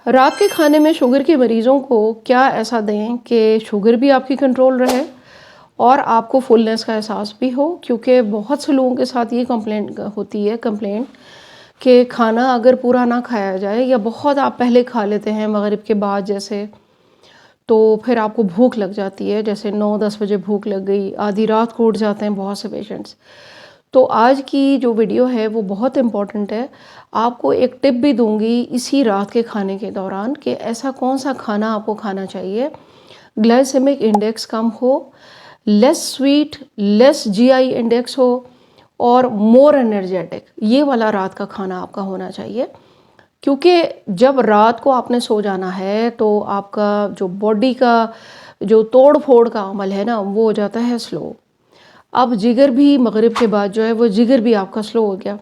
رات کے کھانے میں شوگر کے مریضوں کو کیا ایسا دیں کہ شوگر بھی آپ کی کنٹرول رہے اور آپ کو فلنس کا احساس بھی ہو، کیونکہ بہت سے لوگوں کے ساتھ یہ کمپلینٹ ہوتی ہے کہ کھانا اگر پورا نہ کھایا جائے یا بہت آپ پہلے کھا لیتے ہیں مغرب کے بعد جیسے، تو پھر آپ کو بھوک لگ جاتی ہے، جیسے 9-10 بجے بھوک لگ گئی، آدھی رات کو اٹھ جاتے ہیں بہت سے پیشنٹس۔ تو آج کی جو ویڈیو ہے وہ بہت امپورٹنٹ ہے۔ آپ کو ایک ٹپ بھی دوں گی اسی رات کے کھانے کے دوران کہ ایسا کون سا کھانا آپ کو کھانا چاہیے گلائسیمک انڈیکس کم ہو، لیس سویٹ، لیس جی آئی انڈیکس ہو اور مور انرجیٹک، یہ والا رات کا کھانا آپ کا ہونا چاہیے۔ کیونکہ جب رات کو آپ نے سو جانا ہے تو آپ کا جو باڈی کا جو توڑ پھوڑ کا عمل ہے نا وہ ہو جاتا ہے سلو۔ اب جگر بھی مغرب کے بعد جو ہے وہ جگر بھی آپ کا سلو ہو گیا،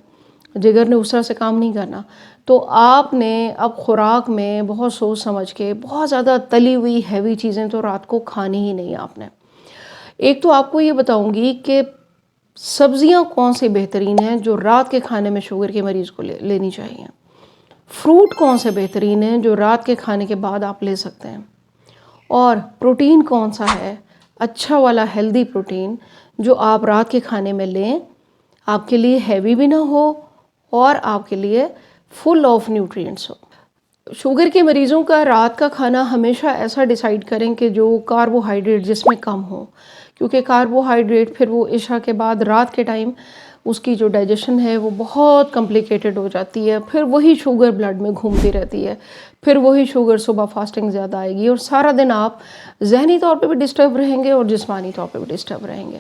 جگر نے اس طرح سے کام نہیں کرنا، تو آپ نے اب خوراک میں بہت سوچ سمجھ کے بہت زیادہ تلی ہوئی ہیوی چیزیں تو رات کو کھانی ہی نہیں آپ نے۔ ایک تو آپ کو یہ بتاؤں گی کہ سبزیاں کون سی بہترین ہیں جو رات کے کھانے میں شوگر کے مریض کو لینی چاہیے، فروٹ کون سے بہترین ہیں جو رات کے کھانے کے بعد آپ لے سکتے ہیں، اور پروٹین کون سا ہے اچھا والا ہیلدی پروٹین جو آپ رات کے کھانے میں لیں، آپ کے لیے ہیوی بھی نہ ہو اور آپ کے لیے فل آف نیوٹرینٹس ہو۔ شوگر کے مریضوں کا رات کا کھانا ہمیشہ ایسا ڈیسائیڈ کریں کہ جو کاربوہائیڈریٹ جس میں کم ہو، کیونکہ کاربوہائیڈریٹ پھر وہ عشاء کے بعد رات کے ٹائم اس کی جو ڈائجیشن ہے وہ بہت کمپلیکیٹڈ ہو جاتی ہے، پھر وہی شوگر بلڈ میں گھومتی رہتی ہے، پھر وہی شوگر صبح فاسٹنگ زیادہ آئے گی اور سارا دن آپ ذہنی طور پہ بھی ڈسٹرب رہیں گے اور جسمانی طور پہ بھی ڈسٹرب رہیں گے۔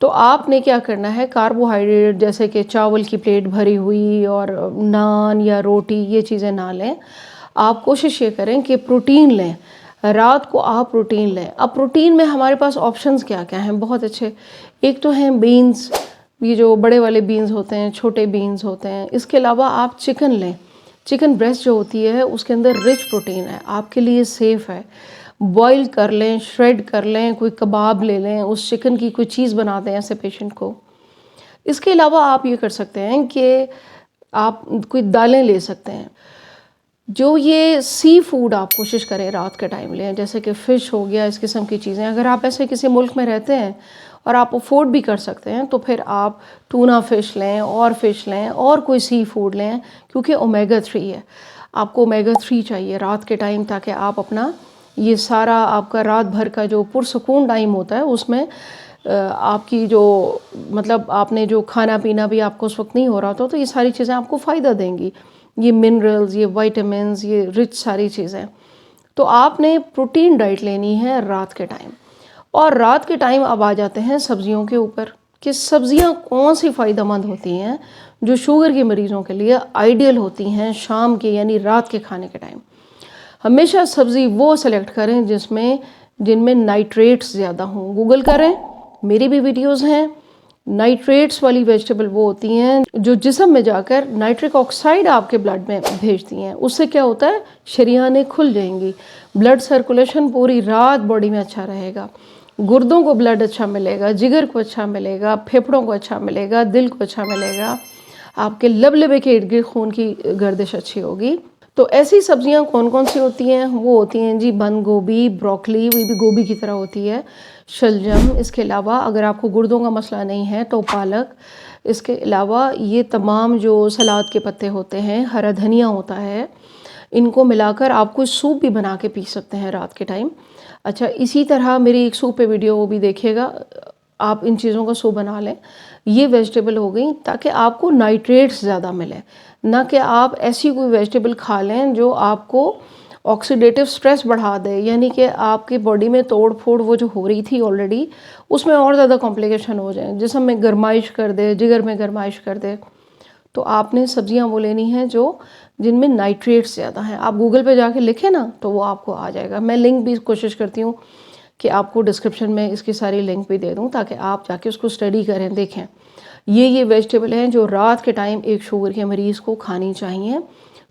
تو آپ نے کیا کرنا ہے، کاربوہائیڈریٹ جیسے کہ چاول کی پلیٹ بھری ہوئی اور نان یا روٹی یہ چیزیں نہ لیں، آپ کوشش یہ کریں کہ پروٹین لیں، رات کو آپ پروٹین لیں۔ اب پروٹین میں ہمارے پاس آپشنز کیا کیا ہیں بہت اچھے، ایک تو ہیں بینز، یہ جو بڑے والے بینز ہوتے ہیں، چھوٹے بینز ہوتے ہیں، اس کے علاوہ آپ چکن لیں، چکن بریسٹ جو ہوتی ہے اس کے اندر رچ پروٹین ہے، آپ کے لیے سیف ہے، بوائل کر لیں، شریڈ کر لیں، کوئی کباب لے لیں، اس چکن کی کوئی چیز بنا دیں ایسے پیشنٹ کو۔ اس کے علاوہ آپ یہ کر سکتے ہیں کہ آپ کوئی دالیں لے سکتے ہیں، جو یہ سی فوڈ آپ کوشش کریں رات کے ٹائم لیں، جیسے کہ فش ہو گیا، اس قسم کی چیزیں۔ اگر آپ ایسے کسی ملک میں رہتے ہیں اور آپ افورڈ بھی کر سکتے ہیں تو پھر آپ ٹونا فش لیں اور فش لیں اور کوئی سی فوڈ لیں، کیونکہ اومیگا 3 ہے، آپ کو اومیگا 3 چاہیے رات کے ٹائم، تاکہ آپ اپنا یہ سارا آپ کا رات بھر کا جو پرسکون ٹائم ہوتا ہے اس میں آپ کی جو مطلب آپ نے جو کھانا پینا بھی آپ کو اس وقت نہیں ہو رہا تو یہ ساری چیزیں آپ کو فائدہ دیں گی، یہ منرلز، یہ وائٹامنز، یہ رچ ساری چیزیں۔ تو آپ نے پروٹین ڈائٹ لینی ہے رات کے ٹائم۔ اور رات کے ٹائم اب آ جاتے ہیں سبزیوں کے اوپر کہ سبزیاں کون سی فائدہ مند ہوتی ہیں جو شوگر کے مریضوں کے لیے آئیڈیل ہوتی ہیں شام کے یعنی رات کے کھانے کے ٹائم۔ ہمیشہ سبزی وہ سلیکٹ کریں جن میں نائٹریٹس زیادہ ہوں، گوگل کریں، میری بھی ویڈیوز ہیں، نائٹریٹس والی ویجیٹیبل وہ ہوتی ہیں جو جسم میں جا کر نائٹرک آکسائڈ آپ کے بلڈ میں بھیجتی ہیں، اس سے کیا ہوتا ہے شریانیں کھل جائیں گی، بلڈ سرکولیشن پوری رات باڈی میں اچھا رہے گا، گردوں کو بلڈ اچھا ملے گا، جگر کو اچھا ملے گا، پھیپھڑوں کو اچھا ملے گا، دل کو اچھا ملے گا، آپ کے لبے کے ارد گرد خون کی گردش اچھی ہوگی۔ تو ایسی سبزیاں کون کون سی ہوتی ہیں؟ وہ ہوتی ہیں جی بند گوبھی، بروکلی، وہ بھی گوبھی کی طرح ہوتی ہے، شلجم، اس کے علاوہ اگر آپ کو گردوں کا مسئلہ نہیں ہے تو پالک، اس کے علاوہ یہ تمام جو سلاد کے پتے ہوتے ہیں، ہرا دھنیا ہوتا ہے، ان کو ملا کر آپ کوئی سوپ بھی بنا کے پی سکتے ہیں رات کے ٹائم۔ اچھا، اسی طرح میری ایک سوپ پہ ویڈیو وہ بھی دیکھیے گا، آپ ان چیزوں کا سوپ بنا لیں۔ یہ ویجیٹیبل ہو گئی تاکہ آپ کو نائٹریٹس زیادہ ملیں، نہ کہ آپ ایسی کوئی ویجیٹیبل کھا لیں جو آپ کو آکسیڈیٹیو سٹریس بڑھا دے، یعنی کہ آپ کی باڈی میں توڑ پھوڑ وہ جو ہو رہی تھی آلریڈی اس میں اور زیادہ کمپلیکیشن ہو جائیں، جسم میں گرمائش کر دے، جگر میں گرمائش کر دے۔ تو آپ نے سبزیاں وہ لینی ہیں جن میں نائٹریٹس زیادہ ہیں۔ آپ گوگل پہ جا کے لکھیں نا تو وہ آپ کو آ جائے گا، میں لنک بھی کوشش کرتی ہوں کہ آپ کو ڈسکرپشن میں اس کی ساری لنک بھی دے دوں تاکہ آپ جا کے اس کو اسٹڈی کریں، دیکھیں یہ ویجیٹیبل ہیں جو رات کے ٹائم ایک شوگر کے مریض کو کھانی چاہیے۔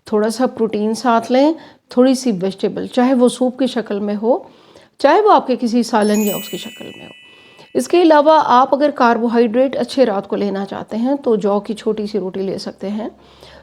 تھوڑا سا پروٹین ساتھ لیں، تھوڑی سی ویجیٹیبل، چاہے وہ سوپ کی شکل میں ہو، چاہے وہ آپ کے کسی سالن یا اس کی شکل میں ہو۔ اس کے علاوہ آپ اگر کاربوہائیڈریٹ اچھے رات کو لینا چاہتے ہیں تو جو کی چھوٹی سی روٹی لے سکتے ہیں،